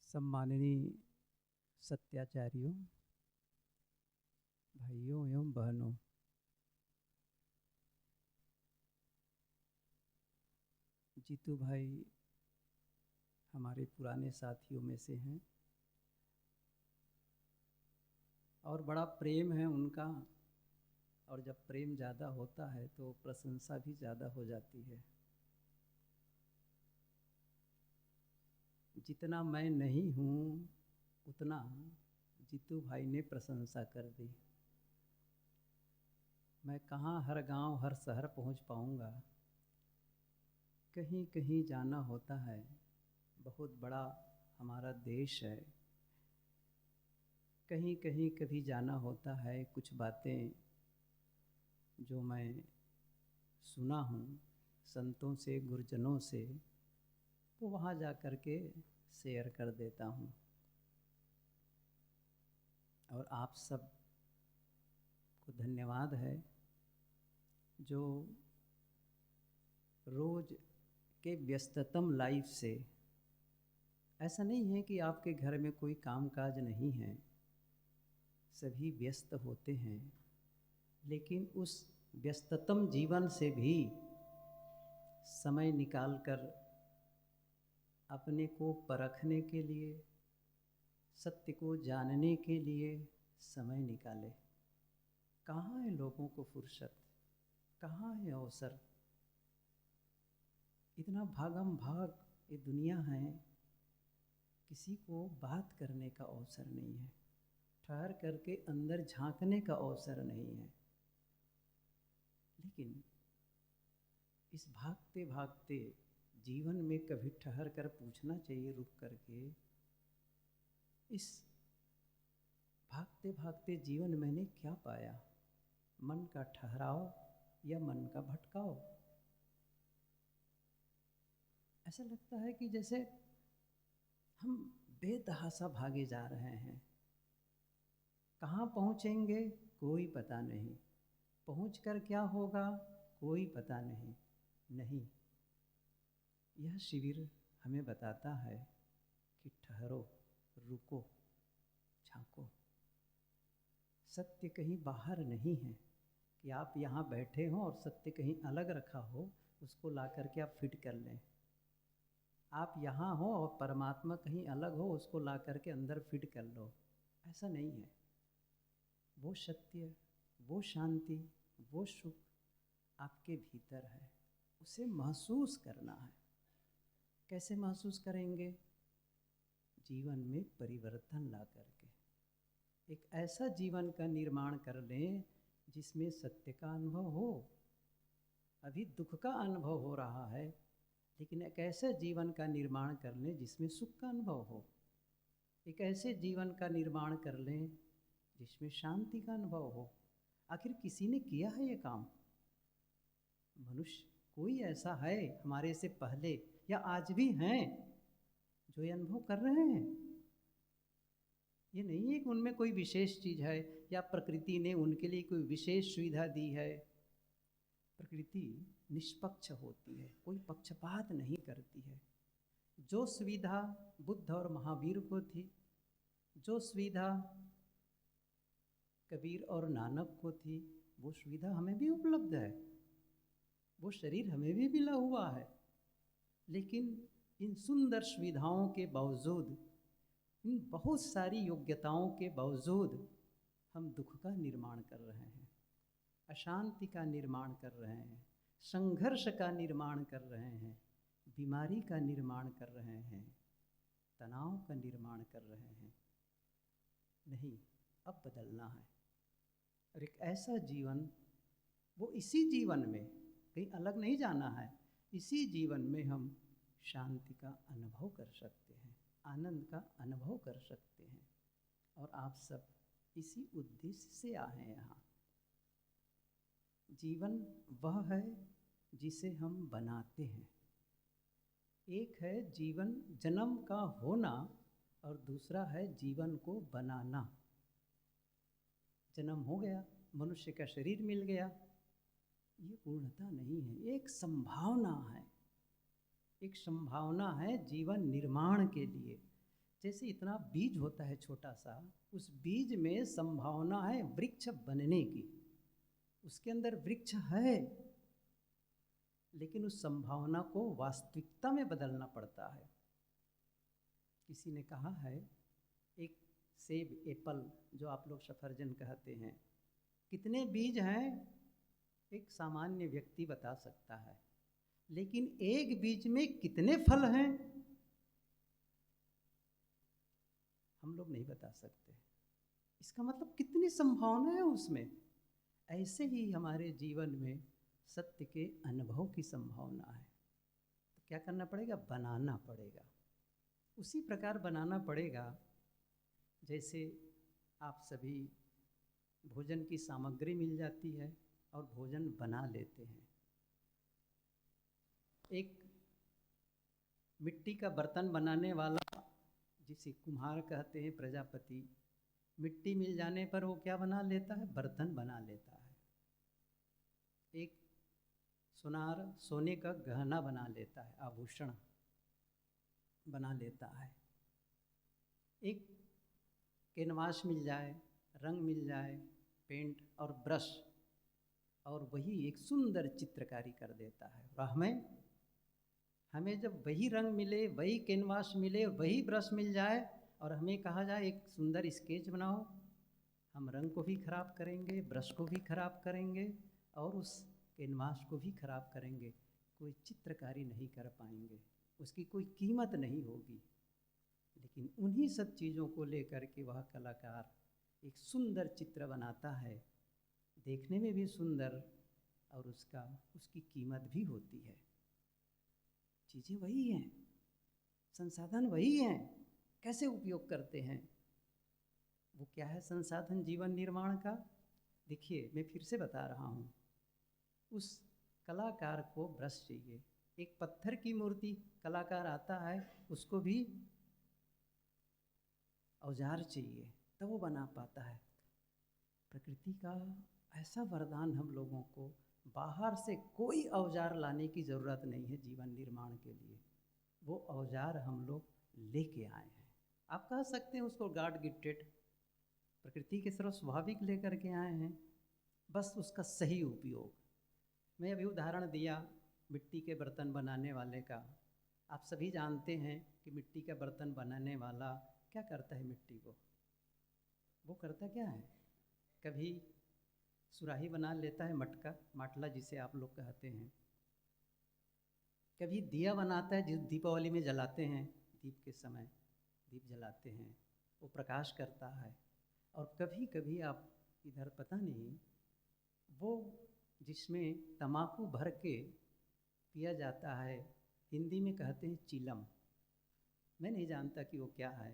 सम्माननीय सत्याचार्यों, भाइयों एवं बहनों, जीतू भाई हमारे पुराने साथियों में से हैं और बड़ा प्रेम है उनका। और जब प्रेम ज़्यादा होता है तो प्रशंसा भी ज़्यादा हो जाती है। जितना मैं नहीं हूँ उतना जीतू भाई ने प्रशंसा कर दी। मैं कहाँ हर गांव हर शहर पहुँच पाऊँगा, कहीं कहीं जाना होता है। बहुत बड़ा हमारा देश है, कहीं कहीं कभी जाना होता है। कुछ बातें जो मैं सुना हूँ संतों से, गुरुजनों से, तो वहाँ जा कर के शेयर कर देता हूँ। और आप सब को धन्यवाद है जो रोज़ के व्यस्ततम लाइफ से, ऐसा नहीं है कि आपके घर में कोई कामकाज नहीं है, सभी व्यस्त होते हैं, लेकिन उस व्यस्ततम जीवन से भी समय निकालकर अपने को परखने के लिए, सत्य को जानने के लिए समय निकाले। कहाँ है लोगों को फुर्सत, कहाँ है अवसर? इतना भागम भाग ये दुनिया है, किसी को बात करने का अवसर नहीं है, ठहर करके अंदर झांकने का अवसर नहीं है। लेकिन इस भागते भागते जीवन में कभी ठहर कर पूछना चाहिए, रुक करके, इस भागते भागते जीवन मैंने क्या पाया? मन का ठहराव या मन का भटकाव? ऐसा लगता है कि जैसे हम बेतहाशा भागे जा रहे हैं। कहाँ पहुँचेंगे कोई पता नहीं, पहुँच कर क्या होगा कोई पता नहीं। नहीं, यह शिविर हमें बताता है कि ठहरो, रुको, झांको। सत्य कहीं बाहर नहीं है कि आप यहाँ बैठे हों और सत्य कहीं अलग रखा हो, उसको ला करके आप फिट कर लें। आप यहाँ हो और परमात्मा कहीं अलग हो, उसको ला करके अंदर फिट कर लो। ऐसा नहीं है। वो सत्य, वो शांति, वो सुख आपके भीतर है, उसे महसूस करना है। कैसे महसूस करेंगे? जीवन में परिवर्तन ला करके एक ऐसा जीवन का निर्माण कर लें जिसमें सत्य का अनुभव हो। अभी दुख का अनुभव हो रहा है, लेकिन एक ऐसे जीवन का निर्माण कर लें जिसमें सुख का अनुभव हो। एक ऐसे जीवन का निर्माण कर लें जिसमें शांति का अनुभव हो। आखिर किसी ने किया है ये काम? मनुष्य कोई ऐसा है हमारे से पहले या आज भी हैं जो ये अनुभव कर रहे हैं? ये नहीं है कि उनमें कोई विशेष चीज़ है या प्रकृति ने उनके लिए कोई विशेष सुविधा दी है। प्रकृति निष्पक्ष होती है, कोई पक्षपात नहीं करती है। जो सुविधा बुद्ध और महावीर को थी, जो सुविधा कबीर और नानक को थी, वो सुविधा हमें भी उपलब्ध है। वो शरीर हमें भी मिला हुआ है। लेकिन इन सुंदर सुविधाओं के बावजूद, इन बहुत सारी योग्यताओं के बावजूद हम दुख का निर्माण कर रहे हैं, अशांति का निर्माण कर रहे हैं, संघर्ष का निर्माण कर रहे हैं, बीमारी का निर्माण कर रहे हैं, तनाव का निर्माण कर रहे हैं। नहीं, अब बदलना है। और एक ऐसा जीवन, वो इसी जीवन में, कहीं अलग नहीं जाना है, इसी जीवन में हम शांति का अनुभव कर सकते हैं, आनंद का अनुभव कर सकते हैं। और आप सब इसी उद्देश्य से आए हैं यहाँ। जीवन वह है जिसे हम बनाते हैं। एक है जीवन जन्म का होना और दूसरा है जीवन को बनाना। जन्म हो गया, मनुष्य का शरीर मिल गया, ये पूर्णता नहीं है, एक संभावना है। एक संभावना है जीवन निर्माण के लिए, जैसे इतना बीज होता है छोटा सा, उस बीज में संभावना है वृक्ष बनने की, उसके अंदर वृक्ष है, लेकिन उस संभावना को वास्तविकता में बदलना पड़ता है। किसी ने कहा है, एक सेब, एप्पल जो आप लोग सफरजन कहते हैं, कितने बीज हैं एक सामान्य व्यक्ति बता सकता है, लेकिन एक बीज में कितने फल हैं हम लोग नहीं बता सकते। इसका मतलब कितनी संभावना है उसमें। ऐसे ही हमारे जीवन में सत्य के अनुभव की संभावना है। तो क्या करना पड़ेगा? बनाना पड़ेगा। उसी प्रकार बनाना पड़ेगा जैसे आप सभी भोजन की सामग्री मिल जाती है और भोजन बना लेते हैं। एक मिट्टी का बर्तन बनाने वाला, जिसे कुम्हार कहते हैं, प्रजापति, मिट्टी मिल जाने पर वो क्या बना लेता है? बर्तन बना लेता है। एक सुनार सोने का गहना बना लेता है, आभूषण बना लेता है। एक कैनवास मिल जाए, रंग मिल जाए, पेंट और ब्रश, और वही एक सुंदर चित्रकारी कर देता है। और हमें जब वही रंग मिले, वही कैनवास मिले, वही ब्रश मिल जाए और हमें कहा जाए एक सुंदर स्केच बनाओ, हम रंग को भी खराब करेंगे, ब्रश को भी खराब करेंगे और उस कैनवास को भी खराब करेंगे। कोई चित्रकारी नहीं कर पाएंगे, उसकी कोई कीमत नहीं होगी। लेकिन उन्हीं सब चीज़ों को लेकर के वह कलाकार एक सुंदर चित्र बनाता है, देखने में भी सुंदर, और उसकी कीमत भी होती है। चीज़ें वही हैं, संसाधन वही हैं, कैसे उपयोग करते हैं वो क्या है संसाधन जीवन निर्माण का। देखिए, मैं फिर से बता रहा हूँ, उस कलाकार को ब्रश चाहिए। एक पत्थर की मूर्ति कलाकार आता है, उसको भी औजार चाहिए, तब वो बना पाता है। प्रकृति का ऐसा वरदान हम लोगों को, बाहर से कोई औजार लाने की ज़रूरत नहीं है जीवन निर्माण के लिए। वो औजार हम लोग लेके आए हैं। आप कह सकते हैं उसको गॉड गिफ्टेड, प्रकृति के सर्व स्वाभाविक लेकर के आए हैं, बस उसका सही उपयोग। मैं अभी उदाहरण दिया मिट्टी के बर्तन बनाने वाले का। आप सभी जानते हैं कि मिट्टी का बर्तन बनाने वाला क्या करता है मिट्टी को? वो करता क्या है? कभी सुराही बना लेता है, मटका, माटला जिसे आप लोग कहते हैं। कभी दिया बनाता है, जिस दीपावली में जलाते हैं, दीप के समय दीप जलाते हैं, वो प्रकाश करता है। और कभी कभी आप इधर पता नहीं, वो जिसमें तम्बाकू भर के पिया जाता है, हिंदी में कहते हैं चिलम। मैं नहीं जानता कि वो क्या है,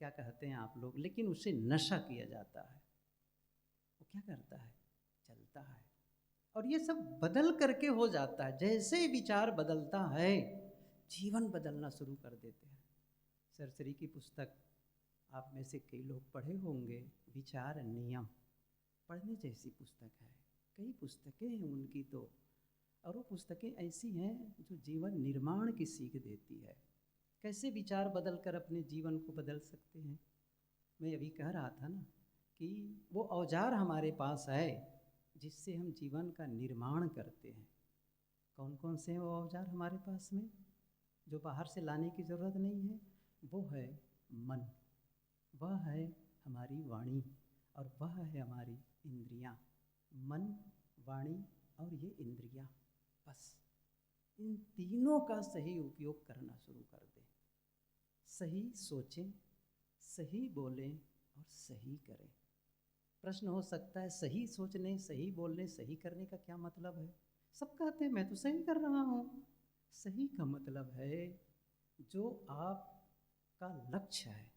क्या कहते हैं आप लोग, लेकिन उससे नशा किया जाता है। वो क्या करता है? चलता है। और ये सब बदल करके हो जाता है। जैसे विचार बदलता है, जीवन बदलना शुरू कर देते हैं। सरसरी की पुस्तक आप में से कई लोग पढ़े होंगे, विचार नियम, पढ़ने जैसी पुस्तक है। कई पुस्तकें हैं उनकी तो, और वो पुस्तकें ऐसी हैं जो जीवन निर्माण की सीख देती है। कैसे विचार बदल कर अपने जीवन को बदल सकते हैं। मैं अभी कह रहा था ना कि वो औजार हमारे पास है जिससे हम जीवन का निर्माण करते हैं। कौन कौन से हैं वो औजार हमारे पास में, जो बाहर से लाने की ज़रूरत नहीं है? वो है मन, वह है हमारी वाणी, और वह है हमारी इंद्रियां। मन, वाणी और ये इंद्रियां, बस इन तीनों का सही उपयोग करना शुरू कर दें। सही सोचें, सही बोलें और सही करें। प्रश्न हो सकता है, सही सोचने, सही बोलने, सही करने का क्या मतलब है? सब कहते हैं मैं तो सही कर रहा हूँ। सही का मतलब है जो आपका लक्ष्य है,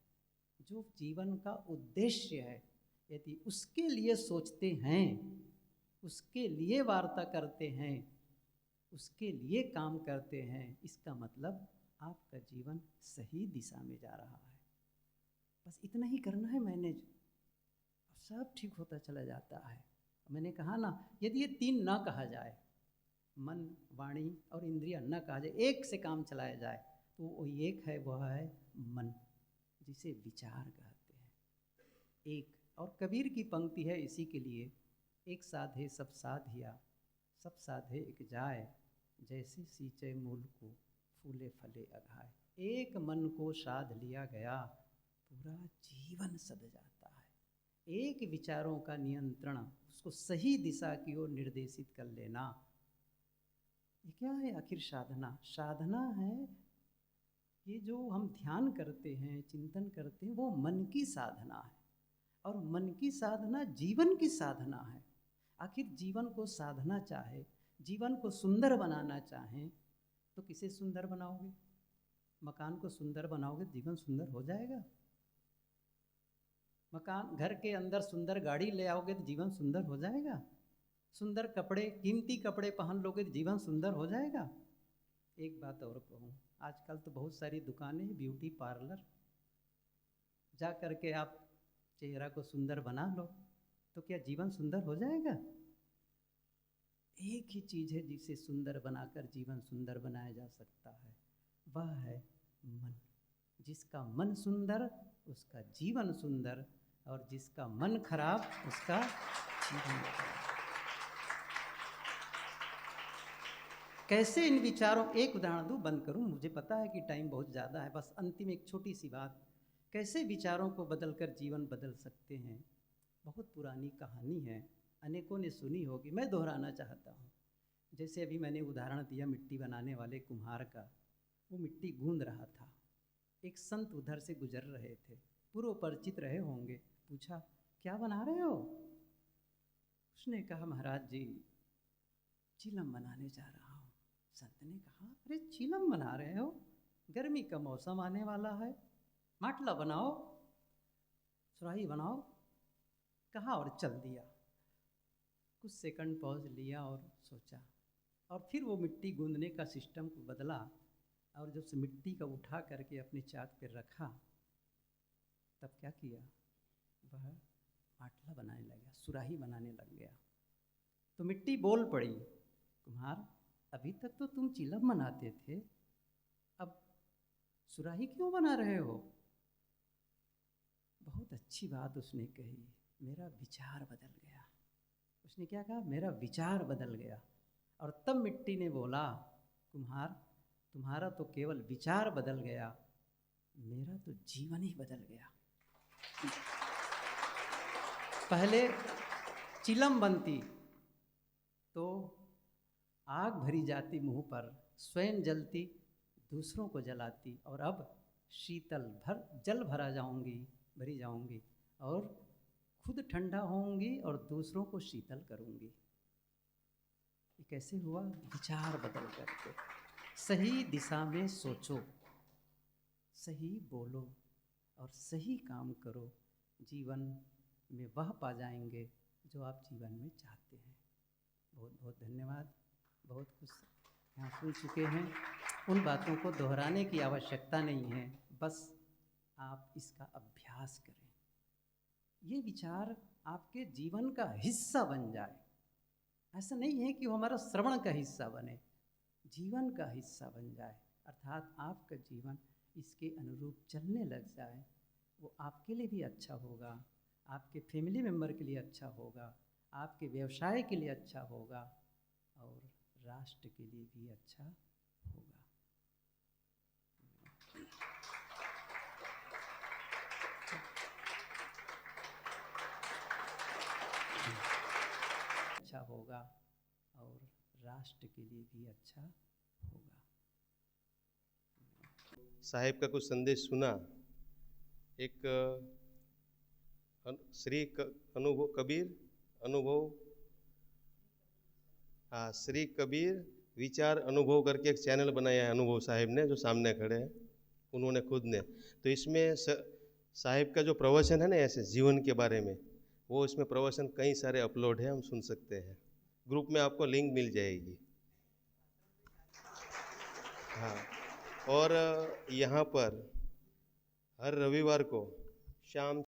जो जीवन का उद्देश्य है, यदि उसके लिए सोचते हैं, उसके लिए वार्ता करते हैं, उसके लिए काम करते हैं, इसका मतलब आपका जीवन सही दिशा में जा रहा है। बस इतना ही करना है मैनेज, और सब ठीक होता चला जाता है। मैंने कहा ना, यदि ये तीन ना कहा जाए, मन, वाणी और इंद्रिय न कहा जाए, एक से काम चलाया जाए, तो वो एक है, वह है मन। जिसे विचार कहते हैं। एक और कबीर की पंक्ति है इसी के लिए, एक साधे सब साधिया, सब साधे एक जाए, जैसे सींचे मूल को फूले फले अघाए। एक मन को साध लिया गया, पूरा जीवन सद जाता है। एक विचारों का नियंत्रण, उसको सही दिशा की ओर निर्देशित कर लेना, ये क्या है आखिर? साधना। साधना है ये जो हम ध्यान करते हैं, चिंतन करते हैं, वो मन की साधना है। और मन की साधना जीवन की साधना है। आखिर जीवन को साधना चाहे, जीवन को सुंदर बनाना चाहें, तो किसे सुंदर बनाओगे? मकान को सुंदर बनाओगे, जीवन सुंदर हो जाएगा? मकान, घर के अंदर सुंदर गाड़ी ले आओगे तो जीवन सुंदर हो जाएगा? सुंदर कपड़े, कीमती कपड़े पहन लोगे तो जीवन सुंदर हो जाएगा? एक बात और कहूँ, आजकल तो बहुत सारी दुकानें, ब्यूटी पार्लर, जा कर के आप चेहरा को सुंदर बना लो, तो क्या जीवन सुंदर हो जाएगा? एक ही चीज़ है जिसे सुंदर बनाकर जीवन सुंदर बनाया जा सकता है, वह है मन। जिसका मन सुंदर उसका जीवन सुंदर, और जिसका मन खराब उसका जीवन खराब। कैसे इन विचारों, एक उदाहरण दूँ, बंद करूँ, मुझे पता है कि टाइम बहुत ज़्यादा है, बस अंतिम एक छोटी सी बात। कैसे विचारों को बदलकर जीवन बदल सकते हैं? बहुत पुरानी कहानी है, अनेकों ने सुनी होगी, मैं दोहराना चाहता हूँ। जैसे अभी मैंने उदाहरण दिया मिट्टी बनाने वाले कुम्हार का, वो मिट्टी गूंद रहा था, एक संत उधर से गुजर रहे थे, पूर्व परिचित रहे होंगे, पूछा क्या बना रहे हो? उसने कहा महाराज जी चिलम बनाने जा रहा हूँ। संत ने कहा अरे चिलम बना रहे हो, गर्मी का मौसम आने वाला है, माटला बनाओ, सुराही बनाओ। कहा और चल दिया। कुछ सेकंड पॉज लिया और सोचा, और फिर वो मिट्टी गूंदने का सिस्टम को बदला, और जब से मिट्टी का उठा करके अपने चाक पर रखा, तब क्या किया, वह माटला बनाने लगा, सुराही बनाने लग गया। तो मिट्टी बोल पड़ी, कुम्हार अभी तक तो तुम चिलम बनाते थे, अब सुराही क्यों बना रहे हो? बहुत अच्छी बात उसने कही, मेरा विचार बदल गया। उसने क्या कहा? मेरा विचार बदल गया। और तब मिट्टी ने बोला, कुम्हार तुम्हारा तो केवल विचार बदल गया, मेरा तो जीवन ही बदल गया। पहले चिलम बनती तो आग भरी जाती मुंह पर, स्वयं जलती, दूसरों को जलाती, और अब शीतल जल भरी जाऊंगी और खुद ठंडा होंगी और दूसरों को शीतल करूंगी। ये कैसे हुआ? विचार बदल करके। सही दिशा में सोचो, सही बोलो और सही काम करो, जीवन में वह पा जाएंगे जो आप जीवन में चाहते हैं। बहुत बहुत धन्यवाद। बहुत कुछ यहाँ सुन चुके हैं, उन बातों को दोहराने की आवश्यकता नहीं है, बस आप इसका अभ्यास करें। ये विचार आपके जीवन का हिस्सा बन जाए। ऐसा नहीं है कि वो हमारा श्रवण का हिस्सा बने, जीवन का हिस्सा बन जाए, अर्थात आपका जीवन इसके अनुरूप चलने लग जाए। वो आपके लिए भी अच्छा होगा, आपके फैमिली मेम्बर के लिए अच्छा होगा, आपके व्यवसाय के लिए अच्छा होगा, और राष्ट्र के लिए भी अच्छा होगा। अच्छा होगा और राष्ट्र के लिए भी अच्छा होगा। साहेब का कुछ संदेश सुना। एक श्री कबीर अनुभव, हाँ, श्री कबीर विचार अनुभव करके एक चैनल बनाया है अनुभव साहिब ने, जो सामने खड़े हैं, उन्होंने खुद ने। तो इसमें साहिब का जो प्रवचन है ना, ऐसे जीवन के बारे में, वो इसमें प्रवचन कई सारे अपलोड है, हम सुन सकते हैं। ग्रुप में आपको लिंक मिल जाएगी। हाँ, और यहाँ पर हर रविवार को शाम